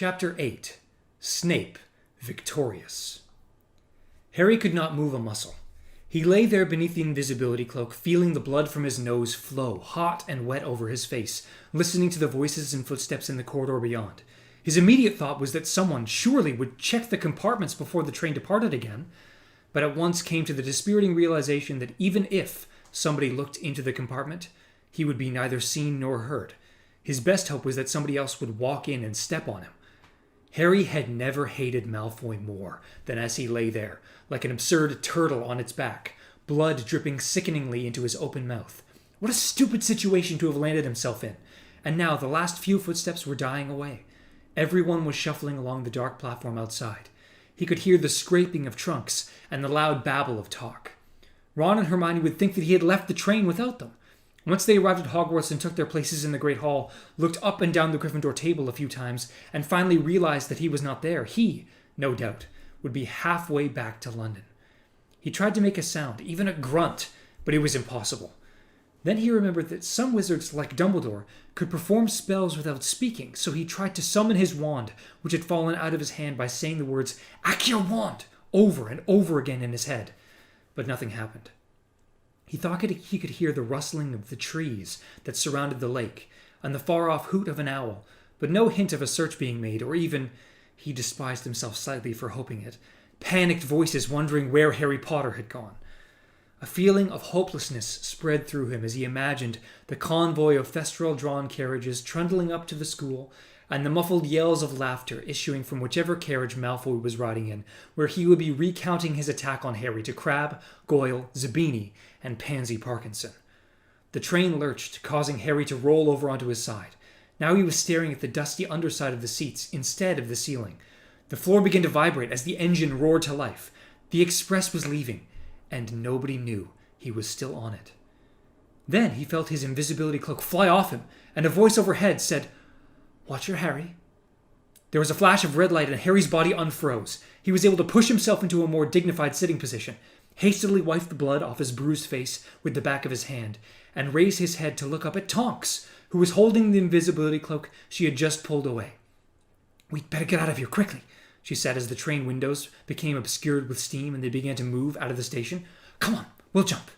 Chapter 8. Snape, Victorious. Harry could not move a muscle. He lay there beneath the invisibility cloak, feeling the blood from his nose flow, hot and wet over his face, listening to the voices and footsteps in the corridor beyond. His immediate thought was that someone surely would check the compartments before the train departed again, but at once came to the dispiriting realization that even if somebody looked into the compartment, he would be neither seen nor heard. His best hope was that somebody else would walk in and step on him. Harry had never hated Malfoy more than as he lay there, like an absurd turtle on its back, blood dripping sickeningly into his open mouth. What a stupid situation to have landed himself in. And now the last few footsteps were dying away. Everyone was shuffling along the dark platform outside. He could hear the scraping of trunks and the loud babble of talk. Ron and Hermione would think that he had left the train without them. Once they arrived at Hogwarts and took their places in the Great Hall, looked up and down the Gryffindor table a few times, and finally realized that he was not there, he, no doubt, would be halfway back to London. He tried to make a sound, even a grunt, but it was impossible. Then he remembered that some wizards, like Dumbledore, could perform spells without speaking, so he tried to summon his wand, which had fallen out of his hand, by saying the words, "Accio wand!" over and over again in his head. But nothing happened. He thought he could hear the rustling of the trees that surrounded the lake, and the far-off hoot of an owl, but no hint of a search being made, or even, he despised himself slightly for hoping it, panicked voices wondering where Harry Potter had gone. A feeling of hopelessness spread through him as he imagined the convoy of thestral-drawn carriages trundling up to the school, and the muffled yells of laughter issuing from whichever carriage Malfoy was riding in, where he would be recounting his attack on Harry to Crabbe, Goyle, Zabini, and Pansy Parkinson. The train lurched, causing Harry to roll over onto his side. Now he was staring at the dusty underside of the seats instead of the ceiling. The floor began to vibrate as the engine roared to life. The express was leaving, and nobody knew he was still on it. Then he felt his invisibility cloak fly off him, and a voice overhead said, "Watch your Harry." There was a flash of red light and Harry's body unfroze. He was able to push himself into a more dignified sitting position, hastily wiped the blood off his bruised face with the back of his hand, and raised his head to look up at Tonks, who was holding the invisibility cloak she had just pulled away. "We'd better get out of here quickly," she said as the train windows became obscured with steam and they began to move out of the station. "Come on, we'll jump."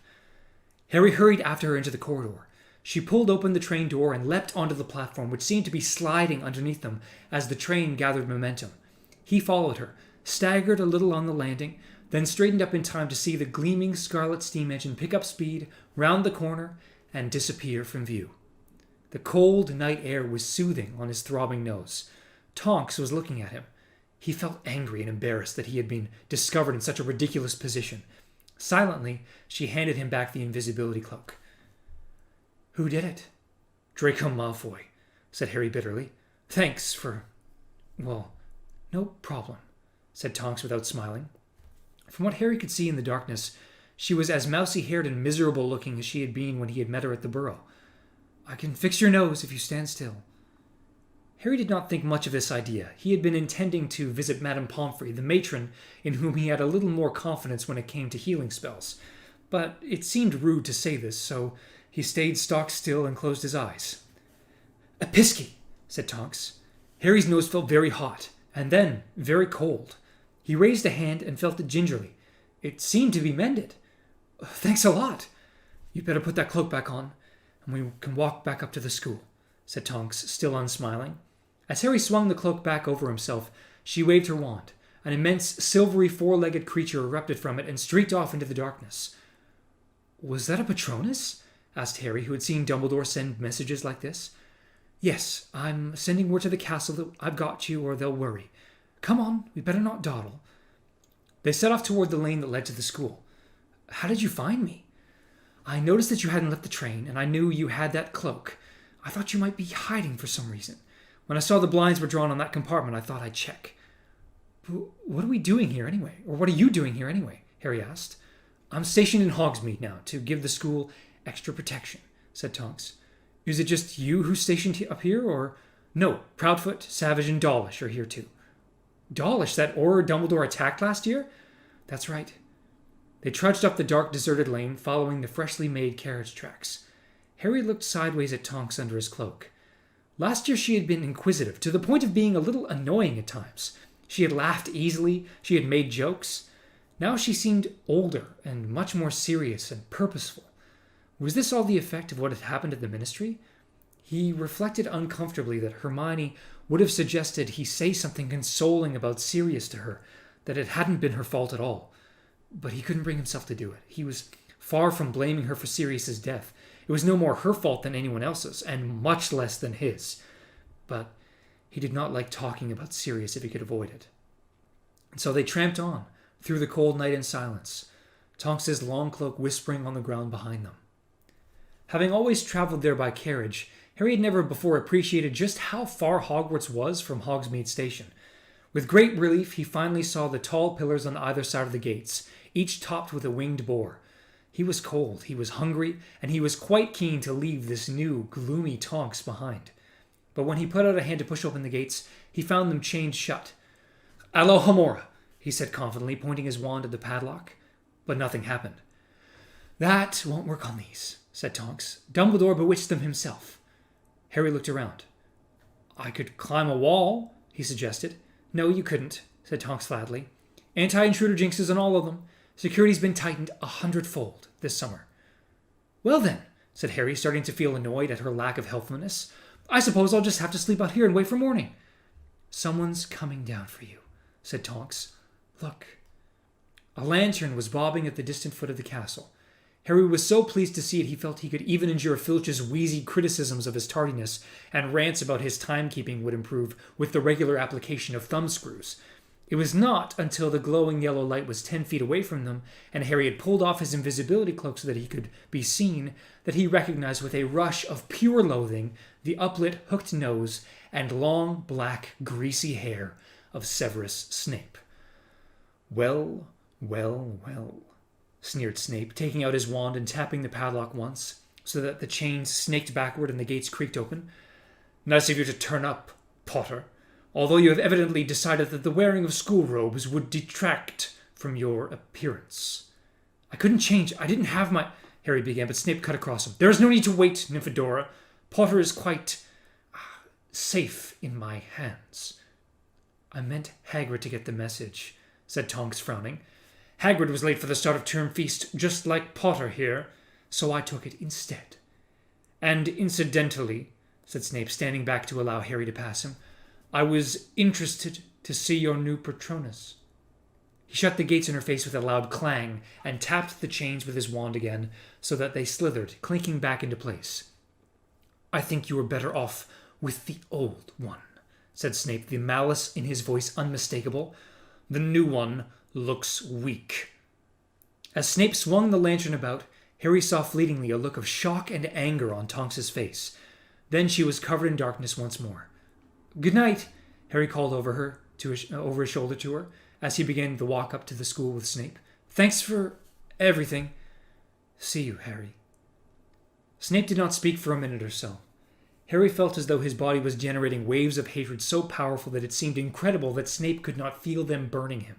Harry hurried after her into the corridor. She pulled open the train door and leapt onto the platform, which seemed to be sliding underneath them as the train gathered momentum. He followed her, staggered a little on the landing, then straightened up in time to see the gleaming scarlet steam engine pick up speed, round the corner, and disappear from view. The cold night air was soothing on his throbbing nose. Tonks was looking at him. He felt angry and embarrassed that he had been discovered in such a ridiculous position. Silently, she handed him back the invisibility cloak. "Who did it?" "Draco Malfoy," said Harry bitterly. "Thanks for... well, no problem," said Tonks without smiling. From what Harry could see in the darkness, she was as mousy-haired and miserable-looking as she had been when he had met her at the Burrow. "I can fix your nose if you stand still." Harry did not think much of this idea. He had been intending to visit Madame Pomfrey, the matron in whom he had a little more confidence when it came to healing spells. But it seemed rude to say this, so he stayed stock still and closed his eyes. "Episky," said Tonks. Harry's nose felt very hot, and then very cold. He raised a hand and felt it gingerly. It seemed to be mended. "Thanks a lot." "You'd better put that cloak back on, and we can walk back up to the school," said Tonks, still unsmiling. As Harry swung the cloak back over himself, she waved her wand. An immense, silvery, four-legged creature erupted from it and streaked off into the darkness. "Was that a Patronus?" asked Harry, who had seen Dumbledore send messages like this. "Yes, I'm sending word to the castle that I've got you, or they'll worry. Come on, we better not dawdle." They set off toward the lane that led to the school. "How did you find me?" "I noticed that you hadn't left the train, and I knew you had that cloak. I thought you might be hiding for some reason. When I saw the blinds were drawn on that compartment, I thought I'd check." "What are we doing here anyway? Or what are you doing here anyway?" Harry asked. "I'm stationed in Hogsmeade now, to give the school extra protection," said Tonks. "Is it just you who's stationed up here, or—" "No, Proudfoot, Savage, and Dawlish are here too." "Dawlish, that Auror Dumbledore attacked last year?" "That's right." They trudged up the dark, deserted lane, following the freshly made carriage tracks. Harry looked sideways at Tonks under his cloak. Last year she had been inquisitive, to the point of being a little annoying at times. She had laughed easily, she had made jokes. Now she seemed older and much more serious and purposeful. Was this all the effect of what had happened at the ministry? He reflected uncomfortably that Hermione would have suggested he say something consoling about Sirius to her, that it hadn't been her fault at all. But he couldn't bring himself to do it. He was far from blaming her for Sirius's death. It was no more her fault than anyone else's, and much less than his. But he did not like talking about Sirius if he could avoid it. And so they tramped on, through the cold night in silence, Tonks's long cloak whispering on the ground behind them. Having always traveled there by carriage, Harry had never before appreciated just how far Hogwarts was from Hogsmeade Station. With great relief, he finally saw the tall pillars on either side of the gates, each topped with a winged boar. He was cold, he was hungry, and he was quite keen to leave this new, gloomy Tonks behind. But when he put out a hand to push open the gates, he found them chained shut. "Alohomora," he said confidently, pointing his wand at the padlock. But nothing happened. "That won't work on these," said Tonks. "Dumbledore bewitched them himself." Harry looked around. "I could climb a wall," he suggested. "No, you couldn't," said Tonks flatly. "Anti-intruder jinxes on all of them. Security's been tightened 100-fold this summer." "Well then," said Harry, starting to feel annoyed at her lack of helpfulness, "I suppose I'll just have to sleep out here and wait for morning." "Someone's coming down for you," said Tonks. "Look." A lantern was bobbing at the distant foot of the castle. Harry was so pleased to see it he felt he could even endure Filch's wheezy criticisms of his tardiness, and rants about his timekeeping would improve with the regular application of thumbscrews. It was not until the glowing yellow light was 10 feet away from them, and Harry had pulled off his invisibility cloak so that he could be seen, that he recognized with a rush of pure loathing the uplit hooked nose and long, black, greasy hair of Severus Snape. "Well, well, well," sneered Snape, taking out his wand and tapping the padlock once, so that the chains snaked backward and the gates creaked open. "Nice of you to turn up, Potter, although you have evidently decided that the wearing of school robes would detract from your appearance." "I couldn't change. I didn't have my—" Harry began, but Snape cut across him. "There is no need to wait, Nymphadora. Potter is quite safe in my hands." "I meant Hagrid to get the message," said Tonks, frowning. "Hagrid was late for the start of term feast, just like Potter here, so I took it instead." "And incidentally," said Snape, standing back to allow Harry to pass him, "I was interested to see your new Patronus." He shut the gates in her face with a loud clang and tapped the chains with his wand again so that they slithered, clinking back into place. "I think you were better off with the old one," said Snape, the malice in his voice unmistakable. "The new one looks weak." As Snape swung the lantern about, Harry saw fleetingly a look of shock and anger on Tonks's face. Then she was covered in darkness once more. "Good night," Harry called over his shoulder to her, as he began the walk up to the school with Snape. "Thanks for everything." "See you, Harry." Snape did not speak for a minute or so. Harry felt as though his body was generating waves of hatred so powerful that it seemed incredible that Snape could not feel them burning him.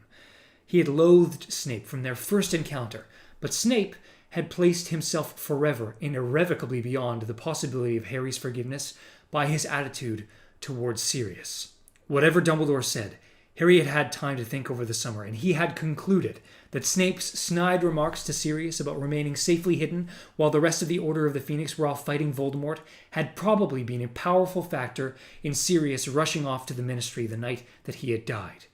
He had loathed Snape from their first encounter, but Snape had placed himself forever and irrevocably beyond the possibility of Harry's forgiveness by his attitude towards Sirius. Whatever Dumbledore said, Harry had had time to think over the summer, and he had concluded that Snape's snide remarks to Sirius about remaining safely hidden while the rest of the Order of the Phoenix were off fighting Voldemort had probably been a powerful factor in Sirius rushing off to the Ministry the night that he had died.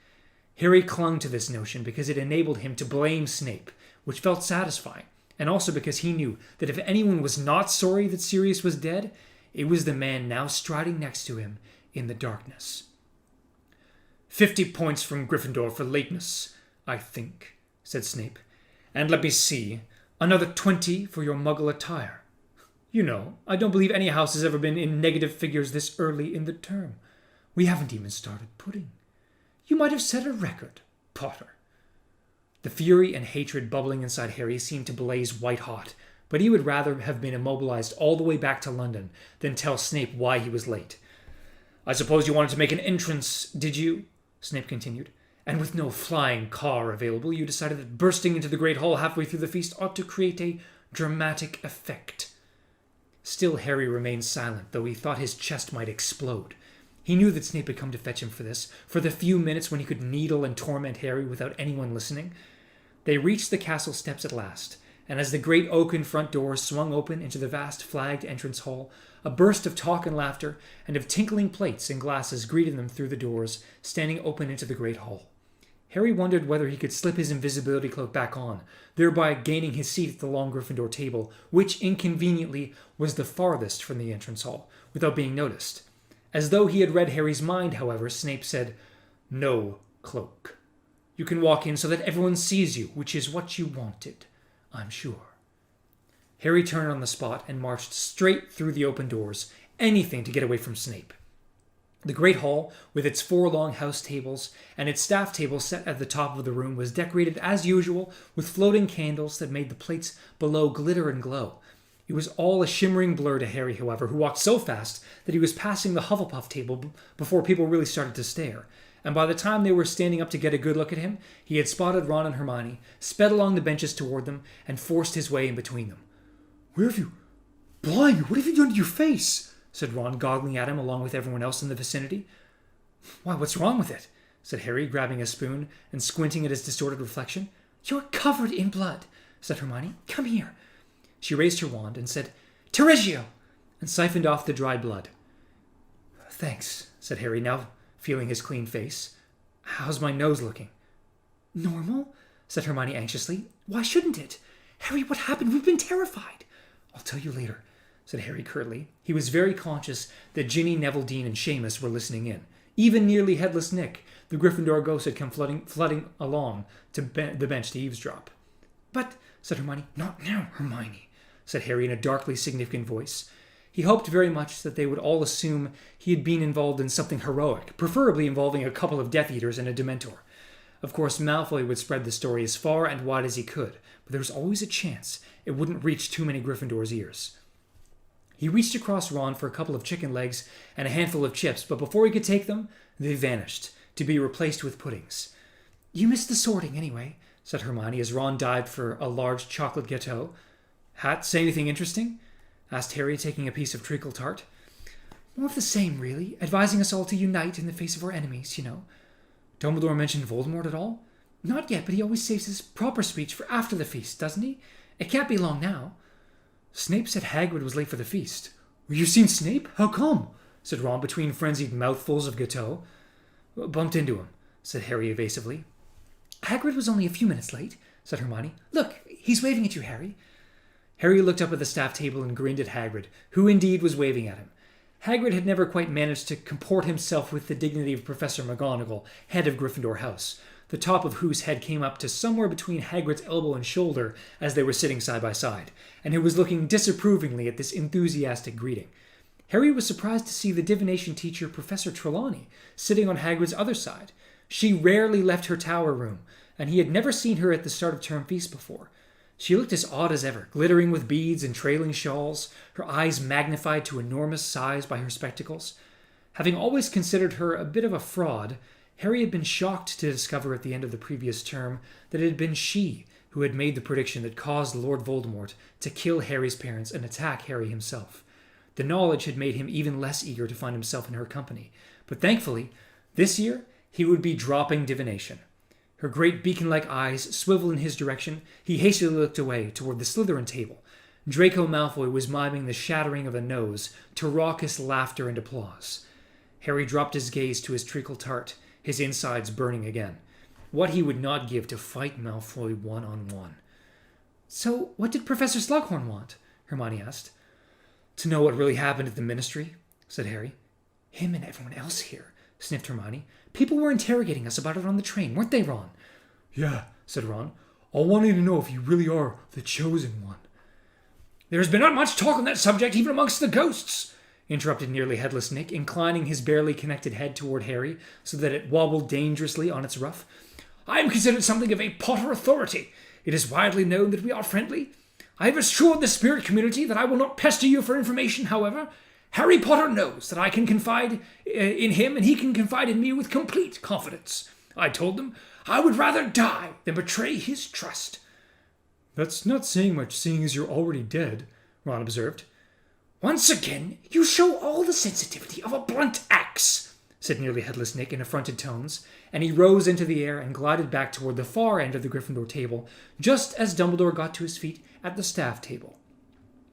Harry clung to this notion because it enabled him to blame Snape, which felt satisfying, and also because he knew that if anyone was not sorry that Sirius was dead, it was the man now striding next to him in the darkness. 50 points from Gryffindor for lateness, I think," said Snape. "And let me see, another 20 for your muggle attire. You know, I don't believe any house has ever been in negative figures this early in the term. We haven't even started pudding. You might have set a record, Potter." The fury and hatred bubbling inside Harry seemed to blaze white-hot, but he would rather have been immobilized all the way back to London than tell Snape why he was late. "I suppose you wanted to make an entrance, did you?" Snape continued. "And with no flying car available, you decided that bursting into the Great Hall halfway through the feast ought to create a dramatic effect." Still, Harry remained silent, though he thought his chest might explode. He knew that Snape had come to fetch him for this, for the few minutes when he could needle and torment Harry without anyone listening. They reached the castle steps at last, and as the great oaken front doors swung open into the vast flagged entrance hall, a burst of talk and laughter and of tinkling plates and glasses greeted them through the doors, standing open into the great hall. Harry wondered whether he could slip his invisibility cloak back on, thereby gaining his seat at the long Gryffindor table, which inconveniently was the farthest from the entrance hall, without being noticed. As though he had read Harry's mind, however, Snape said, "No cloak. You can walk in so that everyone sees you, which is what you wanted, I'm sure." Harry turned on the spot and marched straight through the open doors, anything to get away from Snape. The great hall, with its 4 long house tables and its staff table set at the top of the room, was decorated as usual with floating candles that made the plates below glitter and glow. It was all a shimmering blur to Harry, however, who walked so fast that he was passing the Hufflepuff table before people really started to stare. And by the time they were standing up to get a good look at him, he had spotted Ron and Hermione, sped along the benches toward them, and forced his way in between them. "Where have you... Blimey, what have you done to your face?" said Ron, goggling at him along with everyone else in the vicinity. "Why, what's wrong with it?" said Harry, grabbing a spoon and squinting at his distorted reflection. "You're covered in blood," said Hermione. "Come here." She raised her wand and said, "Terreggio," and siphoned off the dried blood. "Thanks," said Harry, now feeling his clean face. "How's my nose looking?" "Normal," said Hermione anxiously. "Why shouldn't it? Harry, what happened? We've been terrified." "I'll tell you later," said Harry curtly. He was very conscious that Ginny, Neville, Dean, and Seamus were listening in. Even nearly headless Nick, the Gryffindor ghost, had come flooding along to the bench to eavesdrop. "But," said Hermione. "Not now, Hermione," said Harry in a darkly significant voice. He hoped very much that they would all assume he had been involved in something heroic, preferably involving a couple of Death Eaters and a Dementor. Of course, Malfoy would spread the story as far and wide as he could, but there was always a chance it wouldn't reach too many Gryffindors' ears. He reached across Ron for a couple of chicken legs and a handful of chips, but before he could take them, they vanished, to be replaced with puddings. "You missed the sorting, anyway," said Hermione as Ron dived for a large chocolate gâteau. "Hat say anything interesting?" asked Harry, taking a piece of treacle tart. "More of the same, really. Advising us all to unite in the face of our enemies, you know." "Dumbledore mentioned Voldemort at all?" "Not yet, but he always saves his proper speech for after the feast, doesn't he? It can't be long now." "Snape said Hagrid was late for the feast." "You've seen Snape? How come?" said Ron between frenzied mouthfuls of gâteau. "Bumped into him," said Harry evasively. "Hagrid was only a few minutes late," said Hermione. "Look, he's waving at you, Harry." Harry looked up at the staff table and grinned at Hagrid, who indeed was waving at him. Hagrid had never quite managed to comport himself with the dignity of Professor McGonagall, head of Gryffindor House, the top of whose head came up to somewhere between Hagrid's elbow and shoulder as they were sitting side by side, and who was looking disapprovingly at this enthusiastic greeting. Harry was surprised to see the divination teacher, Professor Trelawney, sitting on Hagrid's other side. She rarely left her tower room, and he had never seen her at the start of term feast before. She looked as odd as ever, glittering with beads and trailing shawls, her eyes magnified to enormous size by her spectacles. Having always considered her a bit of a fraud, Harry had been shocked to discover at the end of the previous term that it had been she who had made the prediction that caused Lord Voldemort to kill Harry's parents and attack Harry himself. The knowledge had made him even less eager to find himself in her company, but thankfully, this year he would be dropping divination. Her great beacon-like eyes swiveled in his direction. He hastily looked away toward the Slytherin table. Draco Malfoy was miming the shattering of a nose to raucous laughter and applause. Harry dropped his gaze to his treacle tart, his insides burning again. What he would not give to fight Malfoy one-on-one. "So, what did Professor Slughorn want?" Hermione asked. "To know what really happened at the Ministry," said Harry. "Him and everyone else here," sniffed Hermione. "People were interrogating us about it on the train, weren't they, Ron?" "Yeah," said Ron. "All wanting to know if you really are the chosen one." "There's been not much talk on that subject even amongst the ghosts," interrupted nearly headless Nick, inclining his barely connected head toward Harry so that it wobbled dangerously on its ruff. "I am considered something of a Potter authority. It is widely known that we are friendly. I have assured the spirit community that I will not pester you for information, however. Harry Potter knows that I can confide in him and he can confide in me with complete confidence. I told them I would rather die than betray his trust." "That's not saying much, seeing as you're already dead," Ron observed. "Once again, you show all the sensitivity of a blunt axe," said Nearly Headless Nick in affronted tones, and he rose into the air and glided back toward the far end of the Gryffindor table, just as Dumbledore got to his feet at the staff table.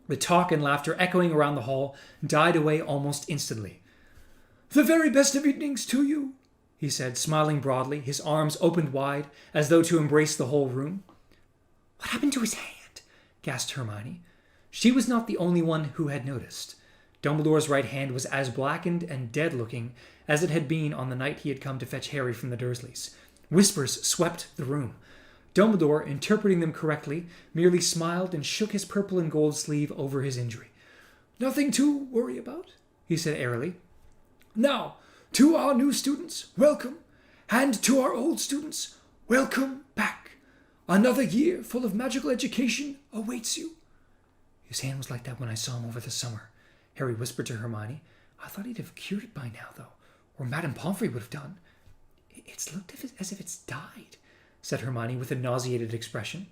The talk and laughter echoing around the hall died away almost instantly. "The very best of evenings to you," he said, smiling broadly, his arms opened wide, as though to embrace the whole room. "What happened to his hand?" gasped Hermione. She was not the only one who had noticed. Dumbledore's right hand was as blackened and dead-looking as it had been on the night he had come to fetch Harry from the Dursleys. Whispers swept the room. Dumbledore, interpreting them correctly, merely smiled and shook his purple and gold sleeve over his injury. "Nothing to worry about," he said airily. "Now, to our new students, welcome. And to our old students, welcome back. Another year full of magical education awaits you." "His hand was like that when I saw him over the summer," Harry whispered to Hermione. "I thought he'd have cured it by now, though. Or Madame Pomfrey would have done." "It's looked as if it's died," said Hermione with a nauseated expression.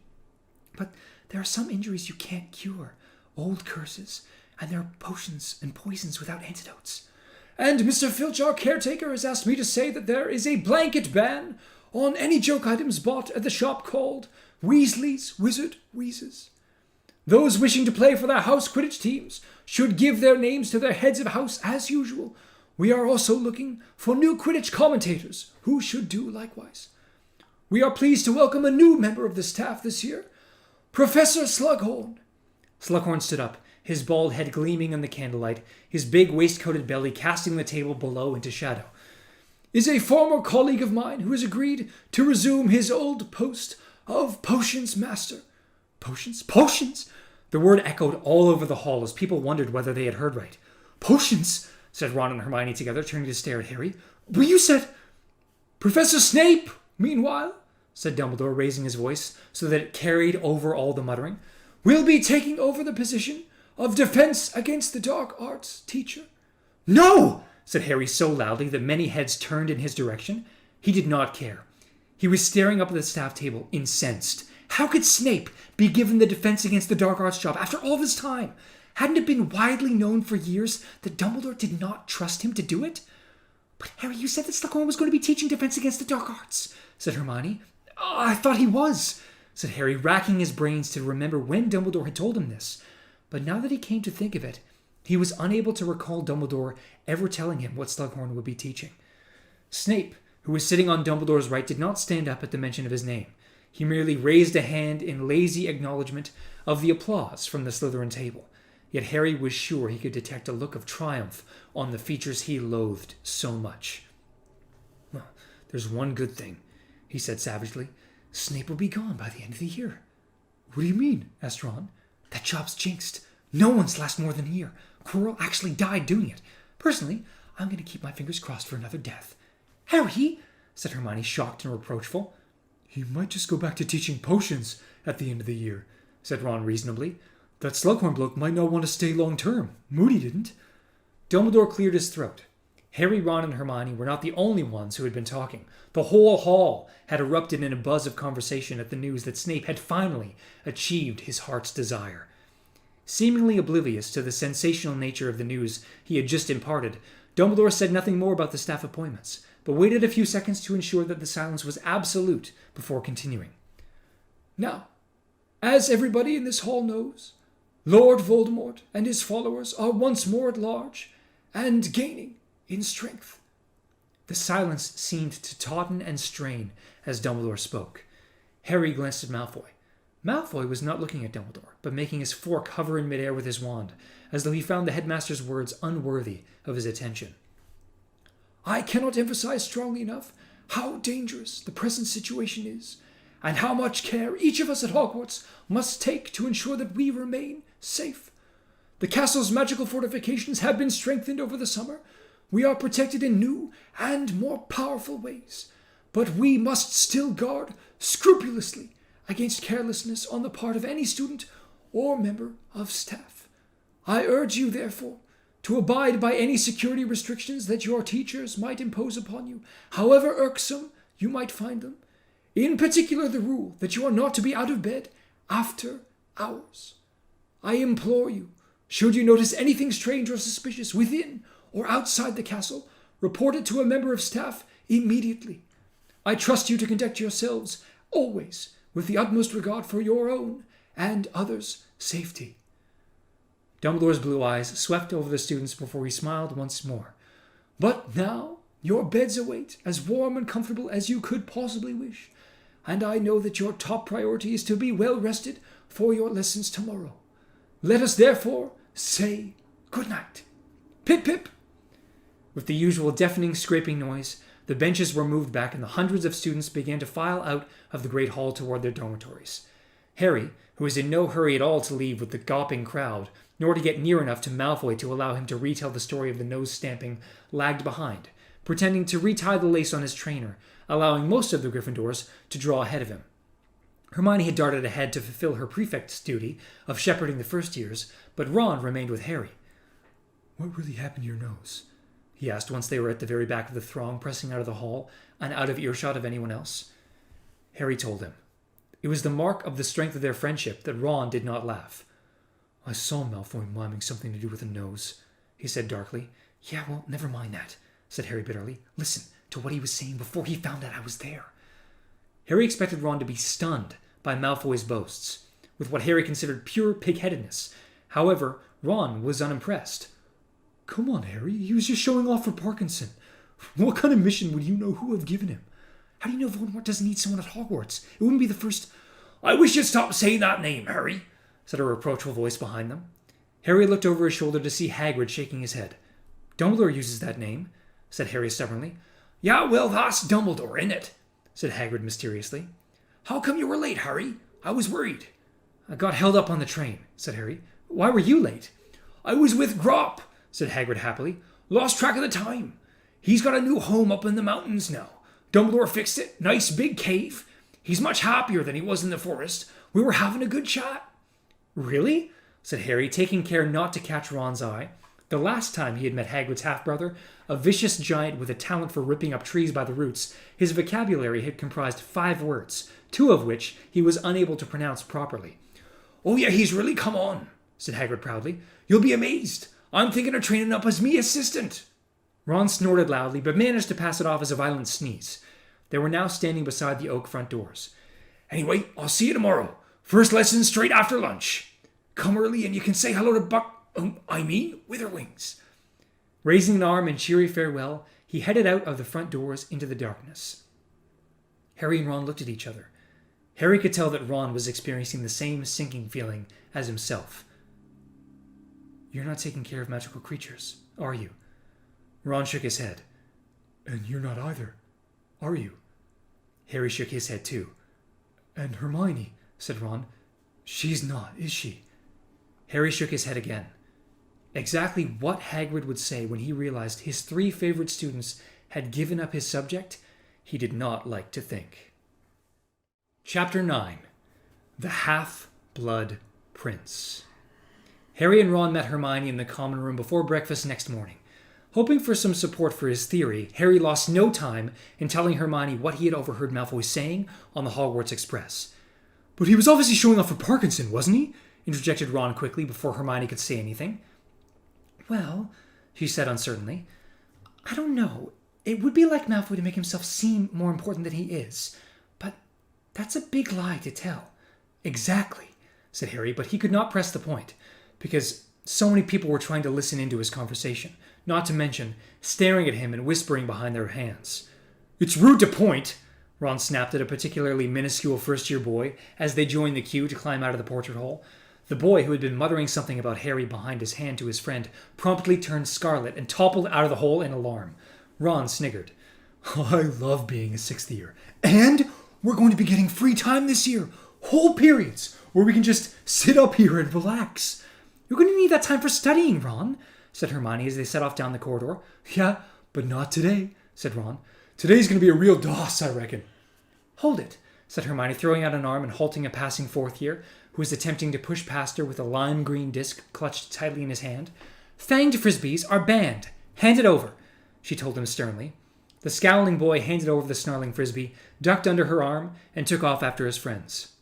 "But there are some injuries you can't cure. Old curses. And there are potions and poisons without antidotes. And Mr. Filch, our caretaker, has asked me to say that there is a blanket ban on any joke items bought at the shop called Weasley's Wizard Wheezes. Those wishing to play for their house Quidditch teams should give their names to their heads of house as usual. We are also looking for new Quidditch commentators who should do likewise. We are pleased to welcome a new member of the staff this year, Professor Slughorn." Slughorn stood up, his bald head gleaming in the candlelight, his big waistcoated belly casting the table below into shadow. "Is a former colleague of mine who has agreed to resume his old post of Potions Master." "Potions? Potions?" The word echoed all over the hall as people wondered whether they had heard right. "Potions?" said Ron and Hermione together, turning to stare at Harry. "But you said—" "Professor Snape, meanwhile," said Dumbledore, raising his voice so that it carried over all the muttering, "will be taking over the position of Defense Against the Dark Arts teacher." "No!" said Harry so loudly that many heads turned in his direction. He did not care. He was staring up at the staff table, incensed. How could Snape be given the Defense Against the Dark Arts job after all this time? Hadn't it been widely known for years that Dumbledore did not trust him to do it? "But Harry, you said that Slughorn was going to be teaching Defense Against the Dark Arts," said Hermione. "Oh, I thought he was," said Harry, racking his brains to remember when Dumbledore had told him this. But now that he came to think of it, he was unable to recall Dumbledore ever telling him what Slughorn would be teaching. Snape, who was sitting on Dumbledore's right, did not stand up at the mention of his name. He merely raised a hand in lazy acknowledgement of the applause from the Slytherin table. Yet Harry was sure he could detect a look of triumph on the features he loathed so much. "Well, there's one good thing," he said savagely. "Snape will be gone by the end of the year." "What do you mean?" asked Ron. "That job's jinxed. No one's last more than a year. Quirrell actually died doing it. Personally, I'm going to keep my fingers crossed for another death." "Harry!" said Hermione, shocked and reproachful. "He might just go back to teaching potions at the end of the year," said Ron reasonably. "That Slughorn bloke might not want to stay long-term. Moody didn't." Dumbledore cleared his throat. Harry, Ron, and Hermione were not the only ones who had been talking. The whole hall had erupted in a buzz of conversation at the news that Snape had finally achieved his heart's desire. Seemingly oblivious to the sensational nature of the news he had just imparted, Dumbledore said nothing more about the staff appointments, but waited a few seconds to ensure that the silence was absolute before continuing. "Now, as everybody in this hall knows, Lord Voldemort and his followers are once more at large and gaining in strength." The silence seemed to tauten and strain as Dumbledore spoke. Harry glanced at Malfoy. Malfoy was not looking at Dumbledore, but making his fork hover in midair with his wand, as though he found the headmaster's words unworthy of his attention. "I cannot emphasize strongly enough how dangerous the present situation is, and how much care each of us at Hogwarts must take to ensure that we remain safe. The castle's magical fortifications have been strengthened over the summer. We are protected in new and more powerful ways, but we must still guard scrupulously against carelessness on the part of any student or member of staff. I urge you, therefore, to abide by any security restrictions that your teachers might impose upon you, however irksome you might find them. In particular, the rule that you are not to be out of bed after hours. I implore you Should you notice anything strange or suspicious within or outside the castle, report it to a member of staff immediately. I trust you to conduct yourselves always with the utmost regard for your own and others' safety." Dumbledore's blue eyes swept over the students before he smiled once more. "But now your beds await, as warm and comfortable as you could possibly wish, and I know that your top priority is to be well rested for your lessons tomorrow. Let us therefore say good night. Pip, pip!" With the usual deafening scraping noise, the benches were moved back and the hundreds of students began to file out of the great hall toward their dormitories. Harry, who was in no hurry at all to leave with the gawping crowd, nor to get near enough to Malfoy to allow him to retell the story of the nose stamping, lagged behind, pretending to retie the lace on his trainer, allowing most of the Gryffindors to draw ahead of him. Hermione had darted ahead to fulfill her prefect's duty of shepherding the first years, but Ron remained with Harry. "What really happened to your nose?" he asked once they were at the very back of the throng, pressing out of the hall and out of earshot of anyone else. Harry told him. It was the mark of the strength of their friendship that Ron did not laugh. "I saw Malfoy miming something to do with a nose," he said darkly. "Yeah, well, never mind that," said Harry bitterly. "Listen to what he was saying before he found out I was there." Harry expected Ron to be stunned by Malfoy's boasts, with what Harry considered pure pig-headedness. However, Ron was unimpressed. "Come on, Harry, he was just showing off for Parkinson. What kind of mission would you know who have given him? How do you know Voldemort doesn't need someone at Hogwarts? It wouldn't be the first—" "I wish you'd stop saying that name, Harry," said a reproachful voice behind them. Harry looked over his shoulder to see Hagrid shaking his head. "Dumbledore uses that name," said Harry stubbornly. "Yeah, well, that's Dumbledore, isn't it?" said Hagrid mysteriously. "How come you were late, Harry? I was worried." "I got held up on the train," said Harry. "Why were you late?" "I was with Grop," said Hagrid happily. "Lost track of the time. He's got a new home up in the mountains now. Dumbledore fixed it. Nice big cave. He's much happier than he was in the forest. We were having a good chat." "Really?" said Harry, taking care not to catch Ron's eye. The last time he had met Hagrid's half-brother, a vicious giant with a talent for ripping up trees by the roots, his vocabulary had comprised 5 words, 2 of which he was unable to pronounce properly. "Oh yeah, he's really come on," said Hagrid proudly. "You'll be amazed. I'm thinking of training up as me assistant." Ron snorted loudly, but managed to pass it off as a violent sneeze. They were now standing beside the oak front doors. "Anyway, I'll see you tomorrow. First lesson straight after lunch. Come early and you can say hello to Witherwings." Raising an arm in cheery farewell, he headed out of the front doors into the darkness. Harry and Ron looked at each other. Harry could tell that Ron was experiencing the same sinking feeling as himself. "You're not taking care of magical creatures, are you?" Ron shook his head. "And you're not either, are you?" Harry shook his head too. "And Hermione," said Ron. "She's not, is she?" Harry shook his head again. Exactly what Hagrid would say when he realized his 3 favorite students had given up his subject, he did not like to think. Chapter 9. The Half-Blood Prince. Harry and Ron met Hermione in the common room before breakfast next morning. Hoping for some support for his theory, Harry lost no time in telling Hermione what he had overheard Malfoy saying on the Hogwarts Express. "But he was obviously showing off for Parkinson, wasn't he?" interjected Ron quickly before Hermione could say anything. "Well," she said uncertainly, "I don't know. It would be like Malfoy to make himself seem more important than he is. But that's a big lie to tell." "Exactly," said Harry, but he could not press the point, because so many people were trying to listen into his conversation, not to mention staring at him and whispering behind their hands. "It's rude to point," Ron snapped at a particularly minuscule first-year boy as they joined the queue to climb out of the portrait hall. The boy, who had been muttering something about Harry behind his hand to his friend, promptly turned scarlet and toppled out of the hole in alarm. Ron sniggered. "I love being a 6th year. And we're going to be getting free time this year. Whole periods where we can just sit up here and relax." "You're going to need that time for studying, Ron," said Hermione as they set off down the corridor. "Yeah, but not today," said Ron. "Today's going to be a real DOS, I reckon." "Hold it," said Hermione, throwing out an arm and halting a passing 4th year, who was attempting to push past her with a lime green disc clutched tightly in his hand. "Fanged frisbees are banned. Hand it over," she told him sternly. The scowling boy handed over the snarling frisbee, ducked under her arm, and took off after his friends.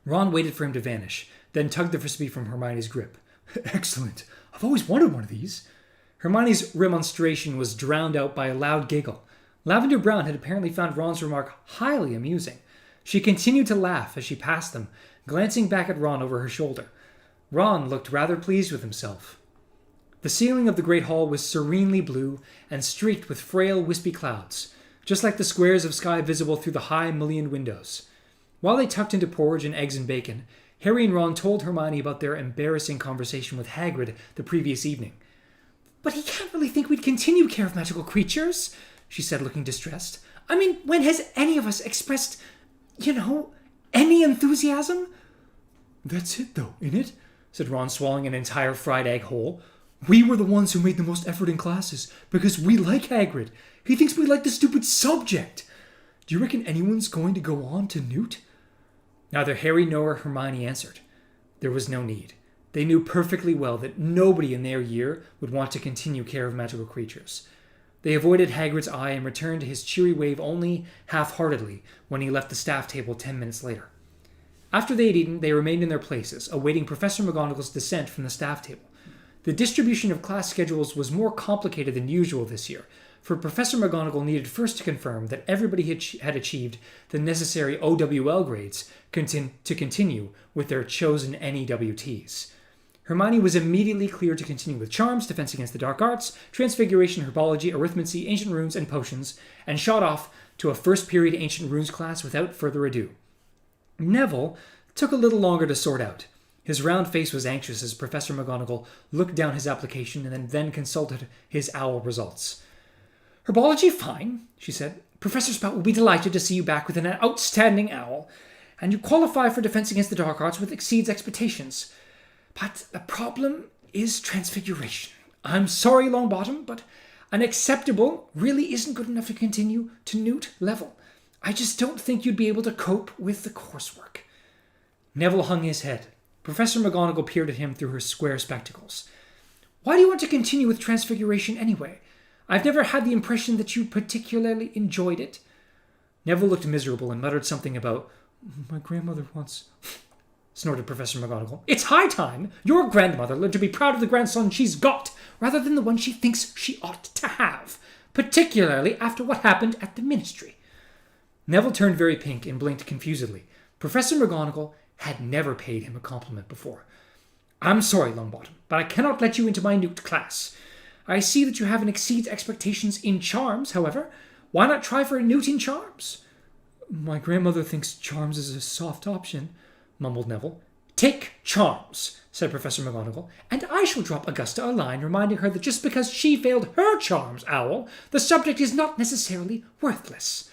Ron waited for him to vanish, then tugged the frisbee from Hermione's grip. Excellent. I've always wanted one of these. Hermione's remonstration was drowned out by a loud giggle. Lavender Brown had apparently found Ron's remark highly amusing. She continued to laugh as she passed them, glancing back at Ron over her shoulder. Ron looked rather pleased with himself. The ceiling of the great hall was serenely blue and streaked with frail, wispy clouds, just like the squares of sky visible through the high, mullioned windows. While they tucked into porridge and eggs and bacon, Harry and Ron told Hermione about their embarrassing conversation with Hagrid the previous evening. "But he can't really think we'd continue care of magical creatures," she said, looking distressed. "I mean, when has any of us expressed, any enthusiasm?" "That's it, though, isn't it?" said Ron, swallowing an entire fried egg whole. "We were the ones who made the most effort in classes, because we like Hagrid. He thinks we like the stupid subject. Do you reckon anyone's going to go on to Newt?" Neither Harry nor Hermione answered. There was no need. They knew perfectly well that nobody in their year would want to continue care of magical creatures. They avoided Hagrid's eye and returned to his cheery wave only half-heartedly when he left the staff table 10 minutes later. After they had eaten, they remained in their places, awaiting Professor McGonagall's descent from the staff table. The distribution of class schedules was more complicated than usual this year, for Professor McGonagall needed first to confirm that everybody had achieved the necessary OWL grades to continue with their chosen NEWTs. Hermione was immediately cleared to continue with Charms, Defense Against the Dark Arts, Transfiguration, Herbology, Arithmancy, Ancient Runes, and Potions, and shot off to a first-period Ancient Runes class without further ado. Neville took a little longer to sort out. His round face was anxious as Professor McGonagall looked down his application and then consulted his OWL results. "Herbology, fine," she said. "Professor Spout will be delighted to see you back with an outstanding OWL, and you qualify for Defense Against the Dark Arts, which exceeds expectations. But the problem is Transfiguration. I'm sorry, Longbottom, but an acceptable really isn't good enough to continue to Newt level. I just don't think you'd be able to cope with the coursework." Neville hung his head. Professor McGonagall peered at him through her square spectacles. "Why do you want to continue with Transfiguration anyway? I've never had the impression that you particularly enjoyed it." Neville looked miserable and muttered something about, "My grandmother wants..." snorted Professor McGonagall. "It's high time your grandmother learned to be proud of the grandson she's got, rather than the one she thinks she ought to have, particularly after what happened at the Ministry." Neville turned very pink and blinked confusedly. Professor McGonagall had never paid him a compliment before. "I'm sorry, Longbottom, but I cannot let you into my Newt class. I see that you haven't exceeded expectations in Charms, however. Why not try for a Newt in Charms?" "My grandmother thinks Charms is a soft option," mumbled Neville. "Take Charms," said Professor McGonagall, "and I shall drop Augusta a line reminding her that just because she failed her Charms OWL, the subject is not necessarily worthless."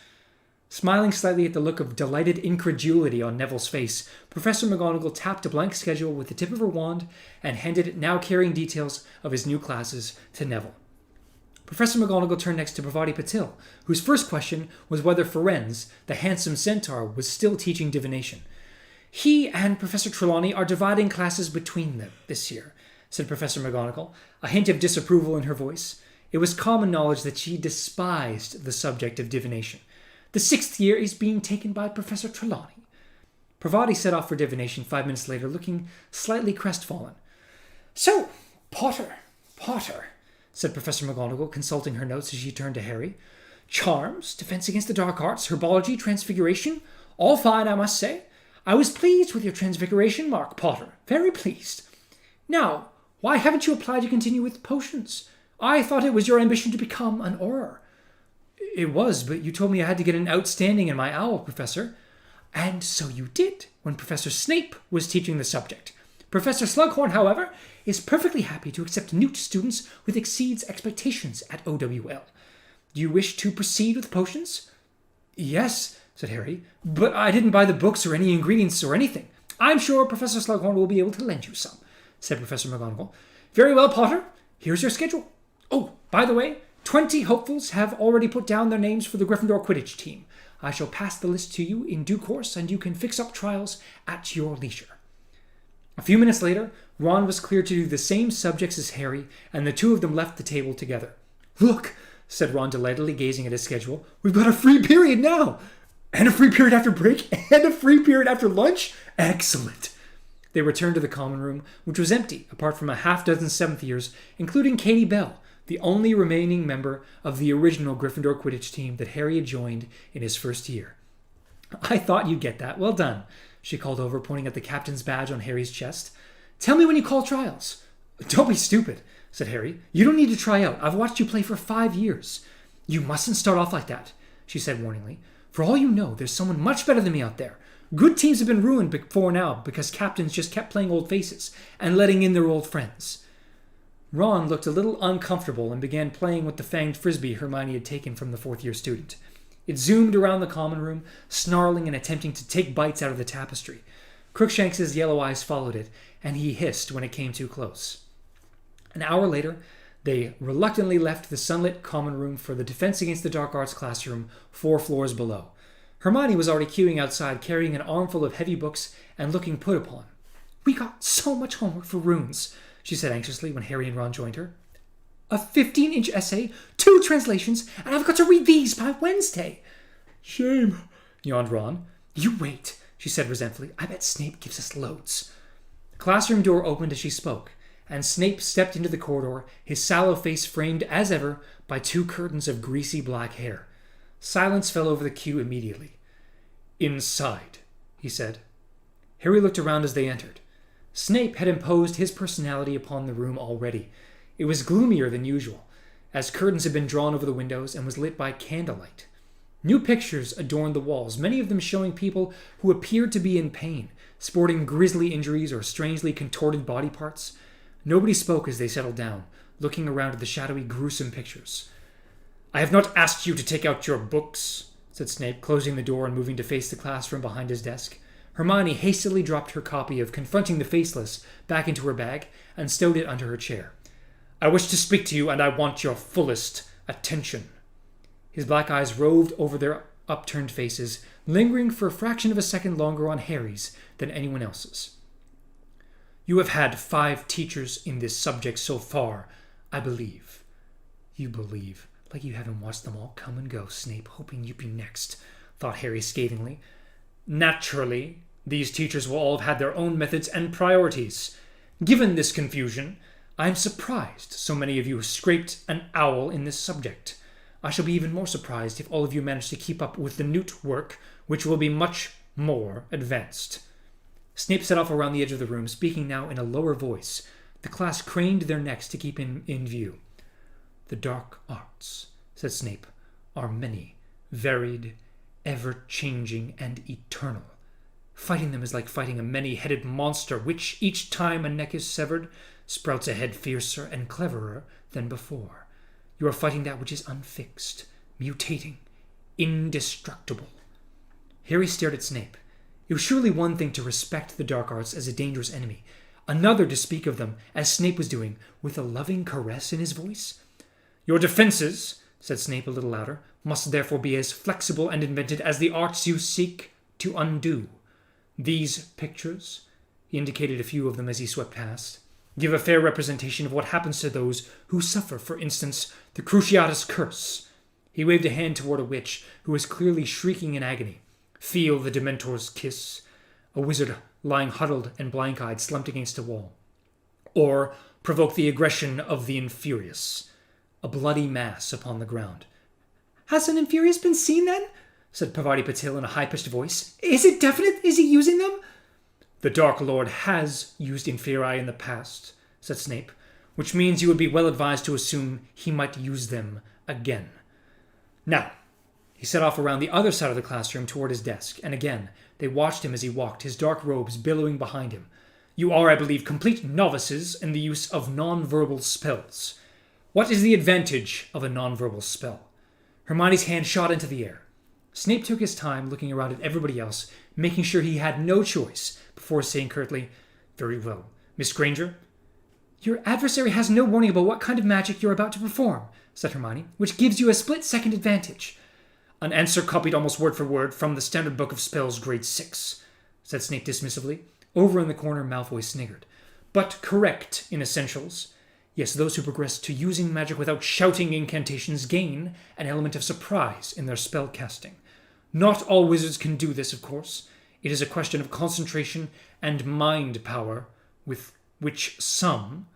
Smiling slightly at the look of delighted incredulity on Neville's face, Professor McGonagall tapped a blank schedule with the tip of her wand and handed it, now carrying details of his new classes, to Neville. Professor McGonagall turned next to Parvati Patil, whose first question was whether Firenze, the handsome centaur, was still teaching divination. "He and Professor Trelawney are dividing classes between them this year," said Professor McGonagall, a hint of disapproval in her voice. It was common knowledge that she despised the subject of divination. "The 6th year is being taken by Professor Trelawney." Parvati set off for divination 5 minutes later, looking slightly crestfallen. "So, Potter, said Professor McGonagall, consulting her notes as she turned to Harry. "Charms, Defense Against the Dark Arts, Herbology, Transfiguration, all fine, I must say. I was pleased with your Transfiguration mark, Potter, very pleased. Now, why haven't you applied to continue with Potions? I thought it was your ambition to become an Auror." "It was, but you told me I had to get an outstanding in my OWL, Professor." "And so you did, when Professor Snape was teaching the subject. Professor Slughorn, however, is perfectly happy to accept Newt students with exceeds expectations at OWL. Do you wish to proceed with Potions?" "Yes," said Harry, "but I didn't buy the books or any ingredients or anything." "I'm sure Professor Slughorn will be able to lend you some," said Professor McGonagall. "Very well, Potter. Here's your schedule. Oh, by the way, 20 hopefuls have already put down their names for the Gryffindor Quidditch team. I shall pass the list to you in due course, and you can fix up trials at your leisure." A few minutes later, Ron was cleared to do the same subjects as Harry, and the two of them left the table together. "Look," said Ron delightedly, gazing at his schedule, "we've got a free period now! And a free period after break, and a free period after lunch? Excellent!" They returned to the common room, which was empty, apart from a half-dozen seventh years, including Katie Bell, the only remaining member of the original Gryffindor Quidditch team that Harry had joined in his first year. "I thought you'd get that. Well done," she called over, pointing at the captain's badge on Harry's chest. "Tell me when you call trials." "Don't be stupid," said Harry. "You don't need to try out. I've watched you play for 5 years." "You mustn't start off like that," she said warningly. "For all you know, there's someone much better than me out there. Good teams have been ruined before now because captains just kept playing old faces and letting in their old friends." Ron looked a little uncomfortable and began playing with the fanged frisbee Hermione had taken from the fourth-year student. It zoomed around the common room, snarling and attempting to take bites out of the tapestry. Crookshanks's yellow eyes followed it, and he hissed when it came too close. An hour later, they reluctantly left the sunlit common room for the Defense Against the Dark Arts classroom 4 floors below. Hermione was already queuing outside, carrying an armful of heavy books and looking put upon. "We got so much homework for runes," she said anxiously when Harry and Ron joined her. "A 15-inch essay, 2 translations, and I've got to read these by Wednesday." "Shame," yawned Ron. "You wait," she said resentfully. "I bet Snape gives us loads." The classroom door opened as she spoke, and Snape stepped into the corridor, his sallow face framed as ever by 2 curtains of greasy black hair. Silence fell over the queue immediately. "Inside," he said. Harry looked around as they entered. Snape had imposed his personality upon the room already. It was gloomier than usual, as curtains had been drawn over the windows and was lit by candlelight. New pictures adorned the walls, many of them showing people who appeared to be in pain, sporting grisly injuries or strangely contorted body parts. Nobody spoke as they settled down, looking around at the shadowy, gruesome pictures. "I have not asked you to take out your books," said Snape, closing the door and moving to face the class from behind his desk. Hermione hastily dropped her copy of Confronting the Faceless back into her bag and stowed it under her chair. "I wish to speak to you, and I want your fullest attention." His black eyes roved over their upturned faces, lingering for a fraction of a second longer on Harry's than anyone else's. "You have had 5 teachers in this subject so far, I believe." "You believe? Like you haven't watched them all come and go, Snape, hoping you'd be next," thought Harry scathingly. "Naturally, these teachers will all have had their own methods and priorities. Given this confusion, I am surprised so many of you scraped an owl in this subject. I shall be even more surprised if all of you manage to keep up with the Newt work, which will be much more advanced." Snape set off around the edge of the room, speaking now in a lower voice. The class craned their necks to keep him in view. "The dark arts," said Snape, "are many, varied, ever-changing, and eternal. Fighting them is like fighting a many-headed monster, which, each time a neck is severed, sprouts a head fiercer and cleverer than before. You are fighting that which is unfixed, mutating, indestructible." Harry stared at Snape. It was surely one thing to respect the dark arts as a dangerous enemy, another to speak of them, as Snape was doing, with a loving caress in his voice. "Your defenses," said Snape a little louder, "must therefore be as flexible and invented as the arts you seek to undo. These pictures," he indicated a few of them as he swept past, "give a fair representation of what happens to those who suffer, for instance, the Cruciatus Curse." He waved a hand toward a witch who was clearly shrieking in agony. "Feel the Dementor's kiss," a wizard lying huddled and blank-eyed slumped against a wall. "Or provoke the aggression of the Infurious," a bloody mass upon the ground. "Has an Infurious been seen then?" said Parvati Patil in a high-pitched voice. "Is it definite? Is he using them?" "The Dark Lord has used Inferi in the past," said Snape, "which means you would be well advised to assume he might use them again. Now," he set off around the other side of the classroom toward his desk, and again they watched him as he walked, his dark robes billowing behind him. "You are, I believe, complete novices in the use of non-verbal spells. What is the advantage of a non-verbal spell?" Hermione's hand shot into the air. Snape took his time looking around at everybody else, making sure he had no choice, before saying curtly, "Very well. Miss Granger?" "Your adversary has no warning about what kind of magic you're about to perform," said Hermione, "which gives you a split-second advantage." "An answer copied almost word for word from the Standard Book of Spells, Grade 6, said Snape dismissively. Over in the corner, Malfoy sniggered. "But correct in essentials. Yes, those who progress to using magic without shouting incantations gain an element of surprise in their spell casting. Not all wizards can do this, of course. It is a question of concentration and mind power, with which some,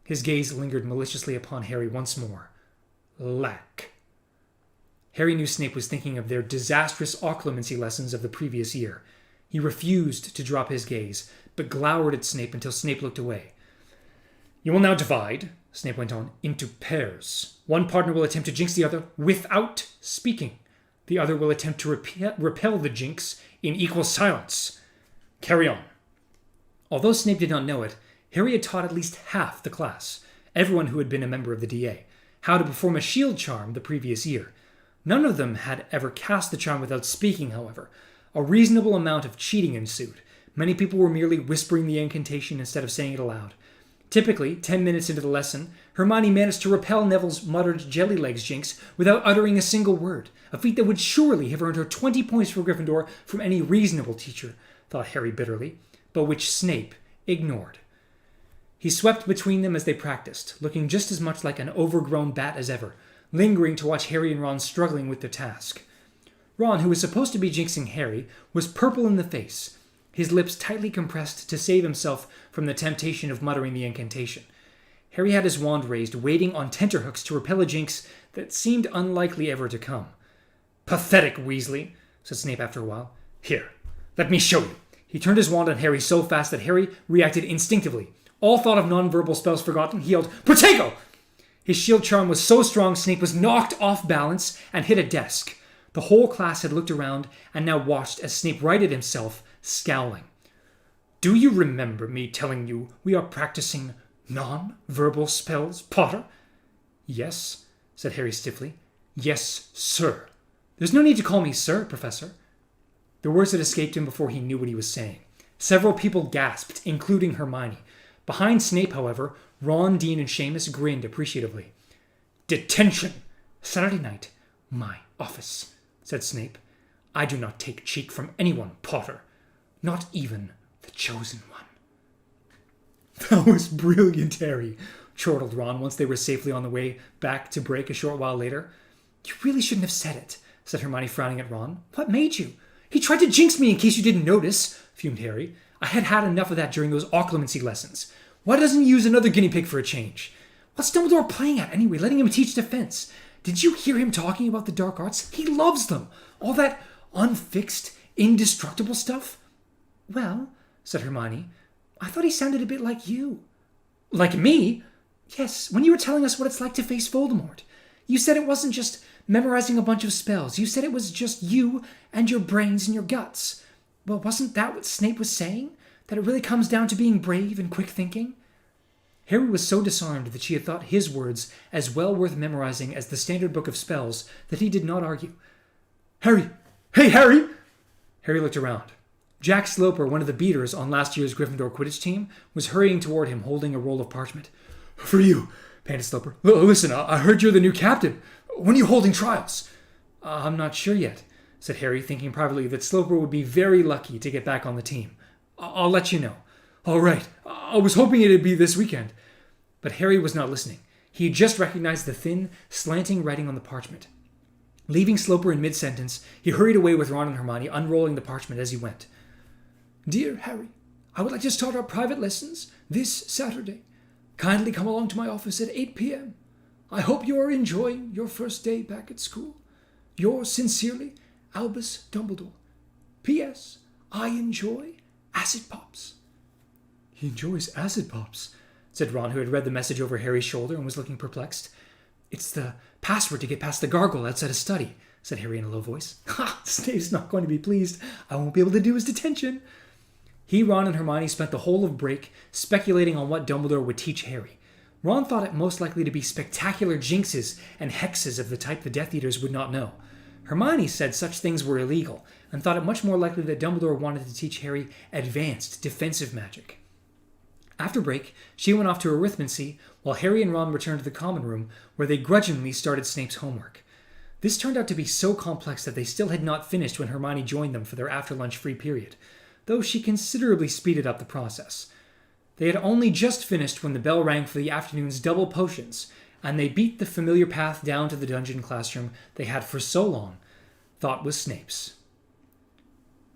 his gaze lingered maliciously upon Harry once more, lack. Harry knew Snape was thinking of their disastrous occlumency lessons of the previous year. He refused to drop his gaze, but glowered at Snape until Snape looked away. "You will now divide," Snape went on, "into pairs. One partner will attempt to jinx the other without speaking. The other will attempt to repel the jinx in equal silence. Carry on." Although Snape did not know it, Harry had taught at least half the class, everyone who had been a member of the DA, how to perform a shield charm the previous year. None of them had ever cast the charm without speaking, however. A reasonable amount of cheating ensued. Many people were merely whispering the incantation instead of saying it aloud. Typically, 10 minutes into the lesson, Hermione managed to repel Neville's muttered jelly-legs jinx without uttering a single word, a feat that would surely have earned her 20 points for Gryffindor from any reasonable teacher, thought Harry bitterly, but which Snape ignored. He swept between them as they practiced, looking just as much like an overgrown bat as ever, lingering to watch Harry and Ron struggling with their task. Ron, who was supposed to be jinxing Harry, was purple in the face, his lips tightly compressed to save himself from the temptation of muttering the incantation. Harry had his wand raised, waiting on tenterhooks to repel a jinx that seemed unlikely ever to come. "Pathetic, Weasley," said Snape after a while. "Here, let me show you." He turned his wand on Harry so fast that Harry reacted instinctively. All thought of non-verbal spells forgotten, he yelled, "Protego!" His shield charm was so strong Snape was knocked off balance and hit a desk. The whole class had looked around and now watched as Snape righted himself, scowling. "Do you remember me telling you we are practicing non-verbal spells, Potter?" "Yes," said Harry stiffly. "Yes, sir." "There's no need to call me sir, Professor." The words had escaped him before he knew what he was saying. Several people gasped, including Hermione. Behind Snape, however, Ron, Dean, and Seamus grinned appreciatively. "Detention! Saturday night, my office," said Snape. "I do not take cheek from anyone, Potter. Not even the chosen one." "That was brilliant, Harry," chortled Ron once they were safely on the way back to break a short while later. "You really shouldn't have said it," said Hermione, frowning at Ron. "What made you?" "He tried to jinx me in case you didn't notice," fumed Harry. "I had had enough of that during those occlumency lessons. Why doesn't he use another guinea pig for a change? What's Dumbledore playing at anyway, letting him teach defense? Did you hear him talking about the dark arts? He loves them. All that unfixed, indestructible stuff." "Well," said Hermione, "I thought he sounded a bit like you." "Like me?" "Yes, when you were telling us what it's like to face Voldemort. You said it wasn't just memorizing a bunch of spells. You said it was just you and your brains and your guts. Well, wasn't that what Snape was saying? That it really comes down to being brave and quick thinking?" Harry was so disarmed that she had thought his words as well worth memorizing as the standard book of spells that he did not argue. "Harry! Hey, Harry!" Harry looked around. Jack Sloper, one of the beaters on last year's Gryffindor Quidditch team, was hurrying toward him holding a roll of parchment. "For you," panted Sloper. "Listen, I heard you're the new captain. When are you holding trials?" "I'm not sure yet," said Harry, thinking privately that Sloper would be very lucky to get back on the team. "I'll let you know." "All right. I was hoping it'd be this weekend." But Harry was not listening. He had just recognized the thin, slanting writing on the parchment. Leaving Sloper in mid-sentence, he hurried away with Ron and Hermione, unrolling the parchment as he went. "Dear Harry, I would like to start our private lessons this Saturday. Kindly come along to my office at 8 p.m. I hope you are enjoying your first day back at school. Yours sincerely, Albus Dumbledore. P.S. I enjoy acid pops." "He enjoys acid pops," said Ron, who had read the message over Harry's shoulder and was looking perplexed. "It's the password to get past the gargoyle outside his study," said Harry in a low voice. "Ha! Snape's not going to be pleased. I won't be able to do his detention." He, Ron, and Hermione spent the whole of break speculating on what Dumbledore would teach Harry. Ron thought it most likely to be spectacular jinxes and hexes of the type the Death Eaters would not know. Hermione said such things were illegal, and thought it much more likely that Dumbledore wanted to teach Harry advanced defensive magic. After break, she went off to arithmancy, while Harry and Ron returned to the common room, where they grudgingly started Snape's homework. This turned out to be so complex that they still had not finished when Hermione joined them for their after-lunch free period, though she considerably speeded up the process. They had only just finished when the bell rang for the afternoon's double potions, and they beat the familiar path down to the dungeon classroom they had for so long thought was Snape's.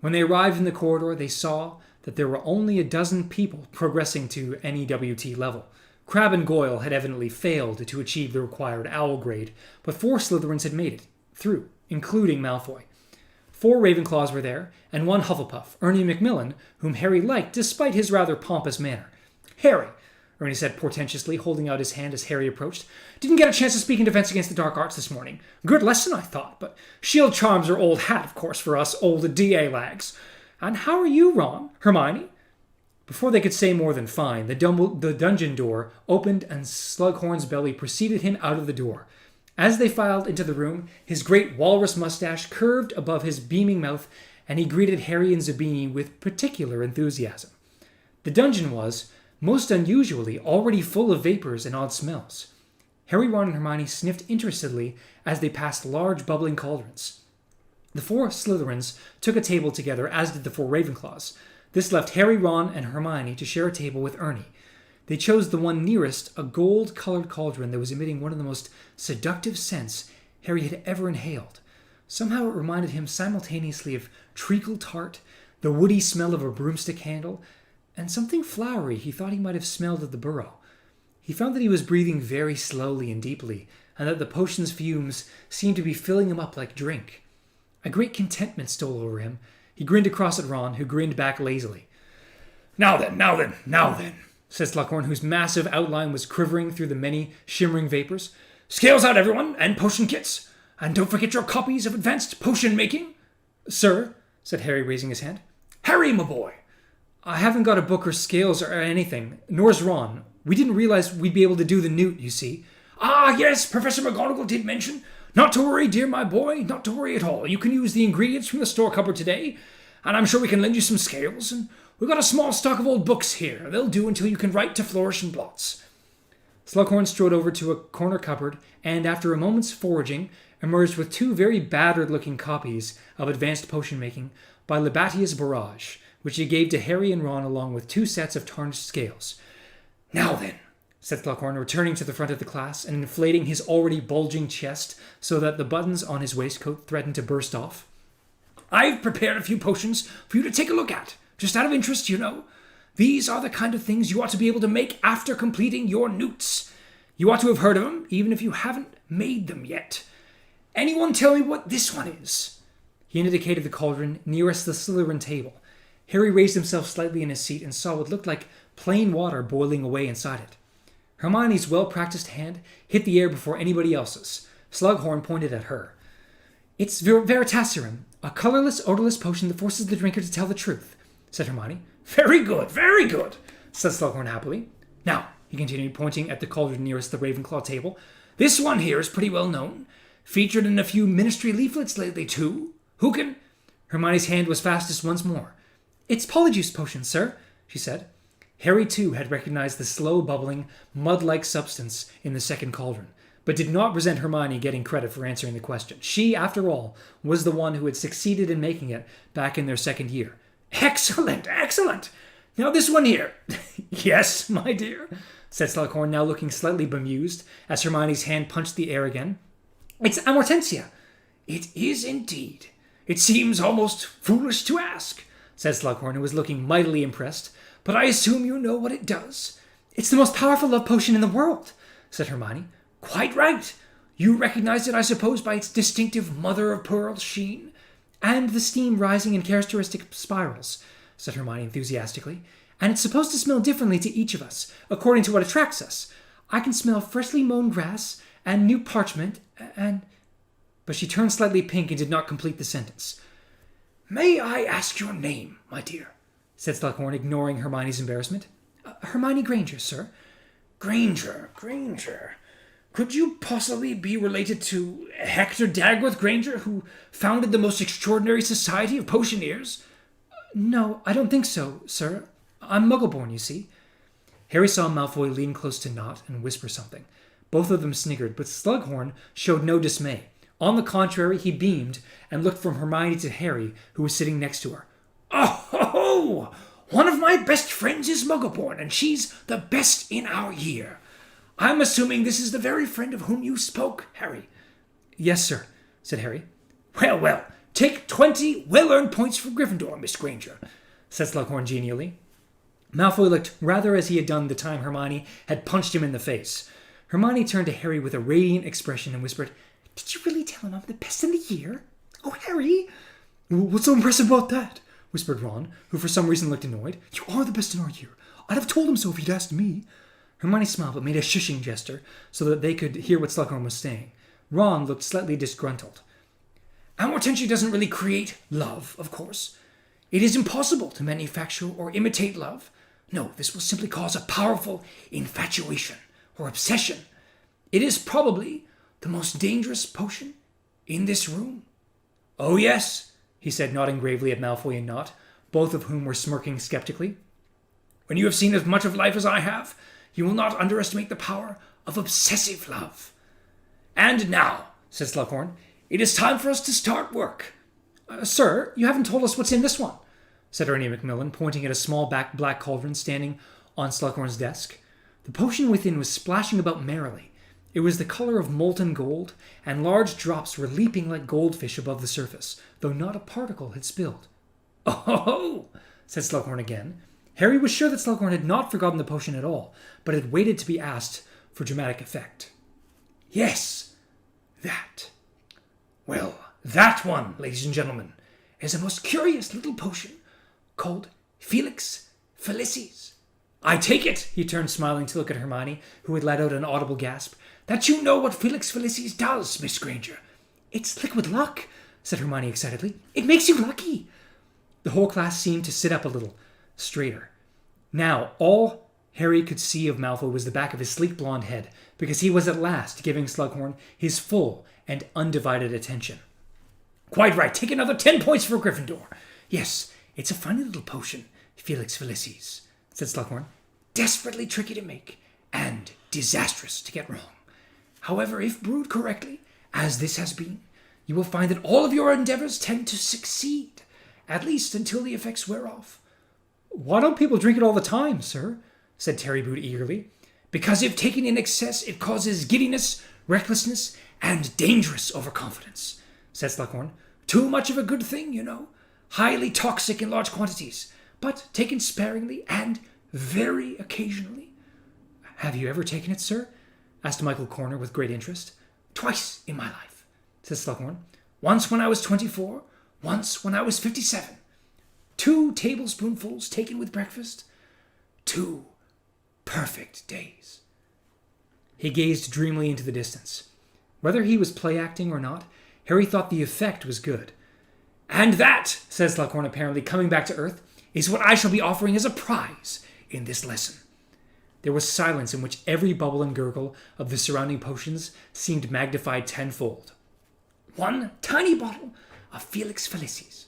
When they arrived in the corridor, they saw that there were only a dozen people progressing to NEWT level. Crabbe and Goyle had evidently failed to achieve the required owl grade, but 4 Slytherins had made it through, including Malfoy. 4 Ravenclaws were there, and 1 Hufflepuff, Ernie Macmillan, whom Harry liked despite his rather pompous manner. "Harry," Ernie said portentously, holding out his hand as Harry approached, "didn't get a chance to speak in defense against the dark arts this morning. Good lesson, I thought, but shield charms are old hat, of course, for us old DA lags. And how are you, Ron? Hermione?" Before they could say more than fine, the dungeon door opened and Slughorn's belly preceded him out of the door. As they filed into the room, his great walrus mustache curved above his beaming mouth, and he greeted Harry and Zabini with particular enthusiasm. The dungeon was, most unusually, already full of vapors and odd smells. Harry, Ron, and Hermione sniffed interestedly as they passed large bubbling cauldrons. The 4 Slytherins took a table together, as did the 4 Ravenclaws. This left Harry, Ron, and Hermione to share a table with Ernie. They chose the one nearest a gold-colored cauldron that was emitting one of the most seductive scents Harry had ever inhaled. Somehow it reminded him simultaneously of treacle tart, the woody smell of a broomstick handle, and something flowery he thought he might have smelled at the burrow. He found that he was breathing very slowly and deeply, and that the potion's fumes seemed to be filling him up like drink. A great contentment stole over him. He grinned across at Ron, who grinned back lazily. Now then, said Slughorn, whose massive outline was quivering through the many shimmering vapors. "Scales out, everyone, and potion kits. And don't forget your copies of Advanced Potion Making." "Sir," said Harry, raising his hand. "Harry, my boy." "I haven't got a book or scales or anything, nor's Ron. We didn't realize we'd be able to do the newt, you see." "Ah, yes, Professor McGonagall did mention. Not to worry, dear my boy, not to worry at all. You can use the ingredients from the store cupboard today, and I'm sure we can lend you some scales, and we've got a small stock of old books here. They'll do until you can write to flourish and blots." Slughorn strode over to a corner cupboard, and after a moment's foraging, emerged with 2 very battered-looking copies of Advanced Potion Making by Libatius Barrage, which he gave to Harry and Ron along with 2 sets of tarnished scales. "Now then," said Slughorn, returning to the front of the class and inflating his already bulging chest so that the buttons on his waistcoat threatened to burst off. "I've prepared a few potions for you to take a look at, just out of interest, you know. These are the kind of things you ought to be able to make after completing your newts. You ought to have heard of them, even if you haven't made them yet. Anyone tell me what this one is?" He indicated the cauldron nearest the Slytherin table. Harry raised himself slightly in his seat and saw what looked like plain water boiling away inside it. Hermione's well-practiced hand hit the air before anybody else's. Slughorn pointed at her. "It's Veritaserum, a colorless, odorless potion that forces the drinker to tell the truth," said Hermione. Very good, said Slughorn happily. "Now," he continued, pointing at the cauldron nearest the Ravenclaw table, "this one here is pretty well known. Featured in a few ministry leaflets lately, too. Who can—" Hermione's hand was fastest once more. "It's Polyjuice Potion, sir," she said. Harry, too, had recognized the slow-bubbling, mud-like substance in the second cauldron, but did not resent Hermione getting credit for answering the question. She, after all, was the one who had succeeded in making it back in their second year. Excellent! Now this one here." "Yes, my dear," said Slughorn, now looking slightly bemused, as Hermione's hand punched the air again. "It's Amortensia." "It is indeed. It seems almost foolish to ask," said Slughorn, who was looking mightily impressed, "but I assume you know what it does." "It's the most powerful love potion in the world," said Hermione. "Quite right. You recognize it, I suppose, by its distinctive mother-of-pearl sheen?" "And the steam rising in characteristic spirals," said Hermione enthusiastically. "And it's supposed to smell differently to each of us, according to what attracts us. I can smell freshly mown grass, and new parchment, and—" But she turned slightly pink and did not complete the sentence. "May I ask your name, my dear?" said Slughorn, ignoring Hermione's embarrassment. "Hermione Granger, sir." Granger. Could you possibly be related to Hector Dagworth Granger, who founded the most extraordinary society of potioneers?" "No, I don't think so, sir. I'm Muggleborn, you see." Harry saw Malfoy lean close to Nott and whisper something. Both of them sniggered, but Slughorn showed no dismay. On the contrary, he beamed and looked from Hermione to Harry, who was sitting next to her. "Oh! One of my best friends is Muggleborn, and she's the best in our year. I'm assuming this is the very friend of whom you spoke, Harry." "Yes, sir," said Harry. Well, Take 20 well-earned points for Gryffindor, Miss Granger, said Slughorn genially. Malfoy looked rather as he had done the time Hermione had punched him in the face. Hermione turned to Harry with a radiant expression and whispered, "Did you really tell him I'm the best in the year? Oh, Harry!" "What's so impressive about that?" whispered Ron, who for some reason looked annoyed. "You are the best in our year. I'd have told him so if he'd asked me." Hermione smiled but made a shushing gesture so that they could hear what Slughorn was saying. Ron looked slightly disgruntled. "Amortentia doesn't really create love, of course. It is impossible to manufacture or imitate love. No, this will simply cause a powerful infatuation or obsession. It is probably the most dangerous potion in this room." "Oh, yes," he said, nodding gravely at Malfoy and Nott, both of whom were smirking skeptically. "When you have seen as much of life as I have, you will not underestimate the power of obsessive love." "And now," said Slughorn, "it is time for us to start work." "Sir, you haven't told us what's in this one," said Ernie Macmillan, pointing at a small black cauldron standing on Slughorn's desk. The potion within was splashing about merrily. It was the color of molten gold, and large drops were leaping like goldfish above the surface, though not a particle had spilled. "Oh!" said Slughorn again. Harry was sure that Slughorn had not forgotten the potion at all, but had waited to be asked for dramatic effect. "Yes, that. Well, that one, ladies and gentlemen, is a most curious little potion called Felix Felicis. I take it," he turned smiling to look at Hermione, who had let out an audible gasp, "that you know what Felix Felicis does, Miss Granger." "It's liquid luck," said Hermione excitedly. "It makes you lucky." The whole class seemed to sit up a little straighter. Now, all Harry could see of Malfoy was the back of his sleek blonde head, because he was at last giving Slughorn his full and undivided attention. "Quite right. Take another 10 points for Gryffindor. Yes, it's a funny little potion, Felix Felicis," said Slughorn. "Desperately tricky to make, and disastrous to get wrong. However, if brewed correctly, as this has been, you will find that all of your endeavors tend to succeed, at least until the effects wear off." "Why don't people drink it all the time, sir?" said Terry Boot eagerly. "Because if taken in excess, it causes giddiness, recklessness, and dangerous overconfidence," said Slughorn. "Too much of a good thing, you know. Highly toxic in large quantities, but taken sparingly and very occasionally." "Have you ever taken it, sir?" asked Michael Corner with great interest. "Twice in my life," said Slughorn. "Once when I was 24, once when I was 57. 2 tablespoonfuls taken with breakfast. 2 perfect days." He gazed dreamily into the distance. Whether he was play-acting or not, Harry thought the effect was good. "And that," said Slughorn, apparently coming back to earth, "is what I shall be offering as a prize in this lesson." There was silence in which every bubble and gurgle of the surrounding potions seemed magnified tenfold. "1 tiny bottle of Felix Felicis,"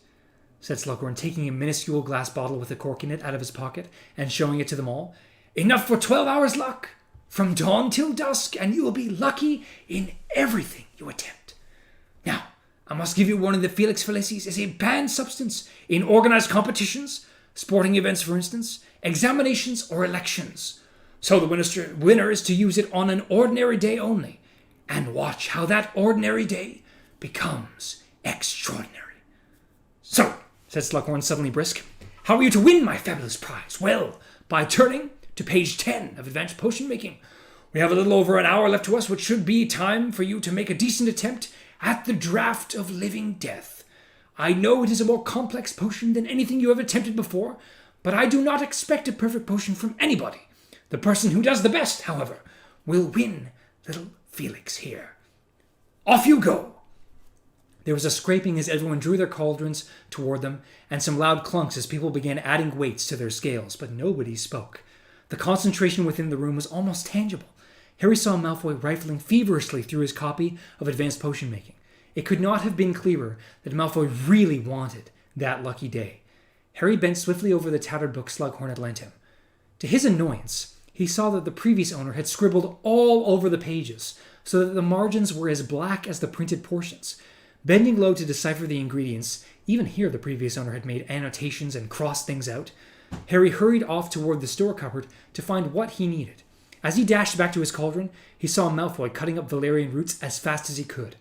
said Slughorn, taking a minuscule glass bottle with a cork in it out of his pocket and showing it to them all. "Enough for 12 hours' luck. From dawn till dusk, and you will be lucky in everything you attempt. Now, I must give you warning that Felix Felicis is a banned substance in organized competitions, sporting events for instance, examinations or elections. So the winner is to use it on an ordinary day only, and watch how that ordinary day becomes extraordinary." "So," said Slughorn, suddenly brisk, "how are you to win my fabulous prize? Well, by turning to page 10 of Advanced Potion Making. We have a little over an hour left to us, which should be time for you to make a decent attempt at the Draught of Living Death. I know it is a more complex potion than anything you have attempted before, but I do not expect a perfect potion from anybody. The person who does the best, however, will win little Felix here. Off you go." There was a scraping as everyone drew their cauldrons toward them, and some loud clunks as people began adding weights to their scales, but nobody spoke. The concentration within the room was almost tangible. Harry saw Malfoy rifling feverishly through his copy of Advanced Potion Making. It could not have been clearer that Malfoy really wanted that lucky day. Harry bent swiftly over the tattered book Slughorn had lent him. To his annoyance, he saw that the previous owner had scribbled all over the pages, so that the margins were as black as the printed portions. Bending low to decipher the ingredients, even here the previous owner had made annotations and crossed things out, Harry hurried off toward the store cupboard to find what he needed. As he dashed back to his cauldron, he saw Malfoy cutting up valerian roots as fast as he could.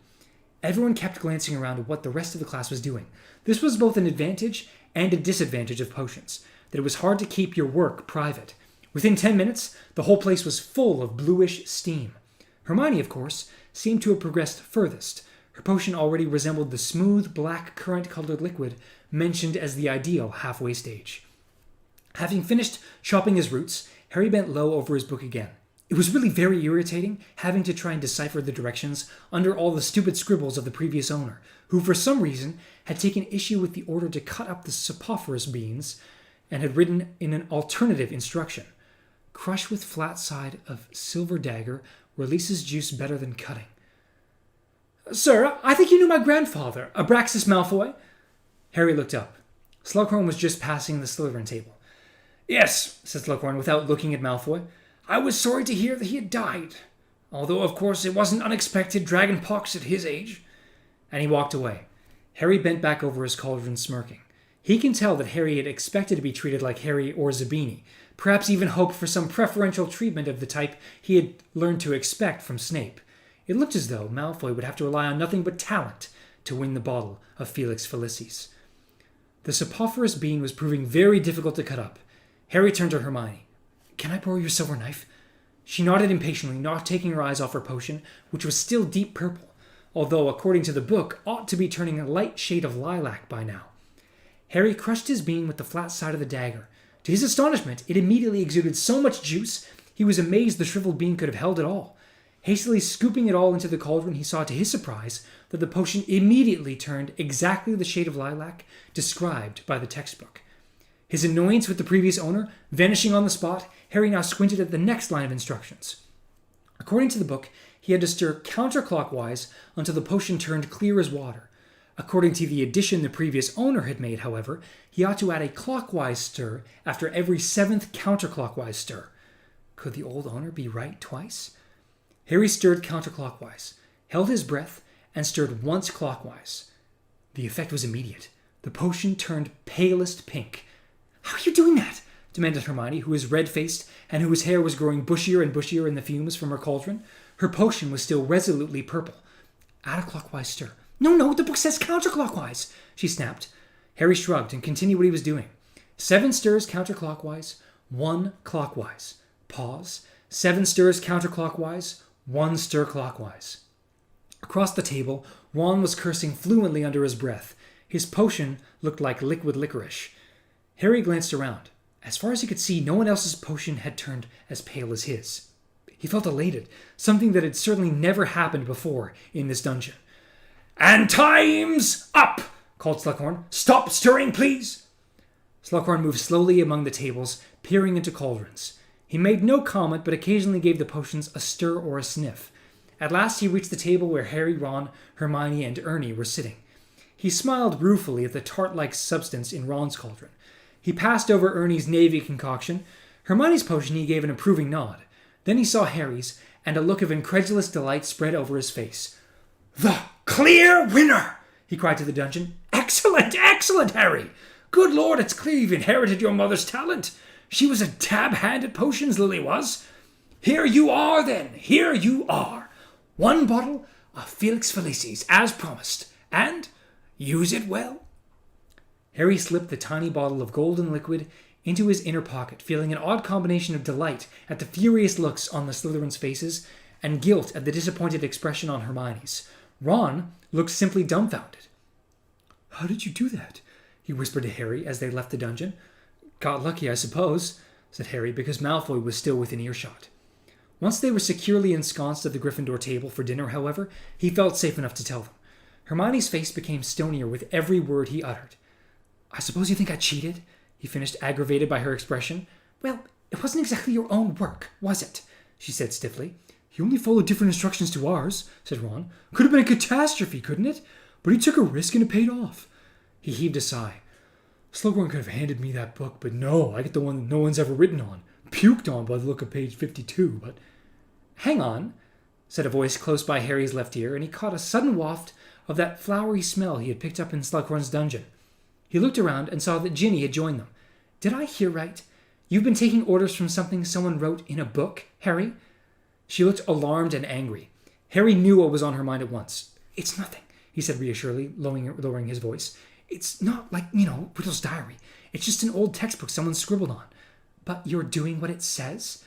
Everyone kept glancing around at what the rest of the class was doing. This was both an advantage and a disadvantage of potions, that it was hard to keep your work private. Within 10 minutes, the whole place was full of bluish steam. Hermione, of course, seemed to have progressed furthest. Her potion already resembled the smooth, black, currant-colored liquid mentioned as the ideal halfway stage. Having finished chopping his roots, Harry bent low over his book again. It was really very irritating having to try and decipher the directions under all the stupid scribbles of the previous owner, who for some reason had taken issue with the order to cut up the Sapophoros beans and had written in an alternative instruction. Crush with flat side of silver dagger releases juice better than cutting. Sir, I think you knew my grandfather, Abraxas Malfoy. Harry looked up. Slughorn was just passing the Slytherin table. Yes, said Slughorn without looking at Malfoy. I was sorry to hear that he had died. Although, of course, it wasn't unexpected dragon pox at his age. And he walked away. Harry bent back over his cauldron, smirking. He can tell that Harry had expected to be treated like Harry or Zabini, perhaps even hoped for some preferential treatment of the type he had learned to expect from Snape. It looked as though Malfoy would have to rely on nothing but talent to win the bottle of Felix Felicis. The Sapophoros bean was proving very difficult to cut up. Harry turned to Hermione. Can I borrow your silver knife? She nodded impatiently, not taking her eyes off her potion, which was still deep purple, although, according to the book, ought to be turning a light shade of lilac by now. Harry crushed his bean with the flat side of the dagger. To his astonishment, it immediately exuded so much juice, he was amazed the shriveled bean could have held it all. Hastily scooping it all into the cauldron, he saw to his surprise that the potion immediately turned exactly the shade of lilac described by the textbook. His annoyance with the previous owner vanishing on the spot, Harry now squinted at the next line of instructions. According to the book, he had to stir counterclockwise until the potion turned clear as water. According to the addition the previous owner had made, however, he ought to add a clockwise stir after every 7th counterclockwise stir. Could the old owner be right twice? Harry stirred counterclockwise, held his breath, and stirred once clockwise. The effect was immediate. The potion turned palest pink. How are you doing that? Demanded Hermione, who was red-faced and whose hair was growing bushier and bushier in the fumes from her cauldron. Her potion was still resolutely purple. Add a clockwise stir. No, the book says counterclockwise, she snapped. Harry shrugged and continued what he was doing. 7 stirs counterclockwise, 1 clockwise. Pause. 7 stirs counterclockwise, 1 stir clockwise. Across the table, Ron was cursing fluently under his breath. His potion looked like liquid licorice. Harry glanced around. As far as he could see, no one else's potion had turned as pale as his. He felt elated, something that had certainly never happened before in this dungeon. And time's up, called Slughorn. Stop stirring, please. Slughorn moved slowly among the tables, peering into cauldrons. He made no comment, but occasionally gave the potions a stir or a sniff. At last he reached the table where Harry, Ron, Hermione, and Ernie were sitting. He smiled ruefully at the tart-like substance in Ron's cauldron. He passed over Ernie's navy concoction. Hermione's potion he gave an approving nod. Then he saw Harry's, and a look of incredulous delight spread over his face. The clear winner! He cried to the dungeon. Excellent, Harry! Good Lord, it's clear you've inherited your mother's talent. She was a dab hand at potions, Lily was. Here you are, then. Here you are. 1 bottle of Felix Felicis, as promised. And use it well. Harry slipped the tiny bottle of golden liquid into his inner pocket, feeling an odd combination of delight at the furious looks on the Slytherins' faces and guilt at the disappointed expression on Hermione's. Ron looked simply dumbfounded. How did you do that? He whispered to Harry as they left the dungeon. Got lucky, I suppose, said Harry, because Malfoy was still within earshot. Once they were securely ensconced at the Gryffindor table for dinner, however, he felt safe enough to tell them. Hermione's face became stonier with every word he uttered. I suppose you think I cheated? He finished, aggravated by her expression. Well, it wasn't exactly your own work, was it? She said stiffly. You only followed different instructions to ours, said Ron. Could have been a catastrophe, couldn't it? But he took a risk and it paid off. He heaved a sigh. Slughorn could have handed me that book, but no, I get the one that no one's ever written on. Puked on by the look of page 52, but... Hang on, said a voice close by Harry's left ear, and he caught a sudden waft of that flowery smell he had picked up in Slughorn's dungeon. He looked around and saw that Ginny had joined them. Did I hear right? You've been taking orders from something someone wrote in a book, Harry? She looked alarmed and angry. Harry knew what was on her mind at once. It's nothing, he said reassuringly, lowering his voice. It's not like, Riddle's diary. It's just an old textbook someone scribbled on. But you're doing what it says?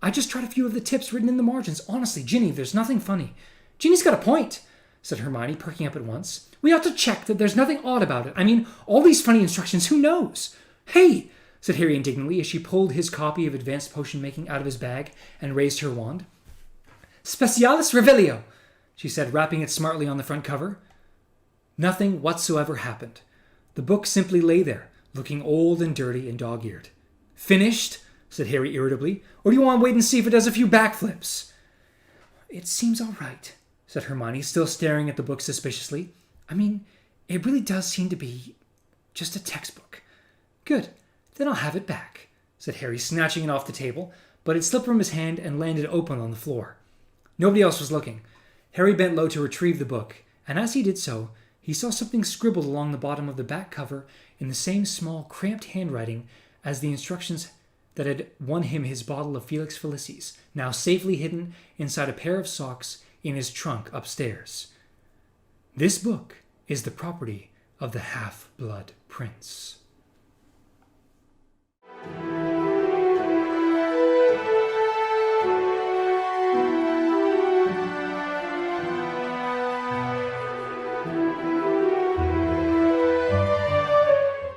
I just tried a few of the tips written in the margins. Honestly, Ginny, there's nothing funny. Ginny's got a point, said Hermione, perking up at once. We ought to check that there's nothing odd about it. I mean, all these funny instructions, who knows? Hey, said Harry indignantly as she pulled his copy of Advanced Potion Making out of his bag and raised her wand. Specialis Revelio, she said, wrapping it smartly on the front cover. Nothing whatsoever happened. The book simply lay there, looking old and dirty and dog-eared. Finished? Said Harry irritably. Or do you want to wait and see if it does a few backflips? It seems all right, said Hermione, still staring at the book suspiciously. I mean, it really does seem to be just a textbook. Good. Then I'll have it back, said Harry, snatching it off the table, but it slipped from his hand and landed open on the floor. Nobody else was looking. Harry bent low to retrieve the book, and as he did so, he saw something scribbled along the bottom of the back cover in the same small, cramped handwriting as the instructions that had won him his bottle of Felix Felicis, now safely hidden inside a pair of socks in his trunk upstairs. This book is the property of the Half-Blood Prince.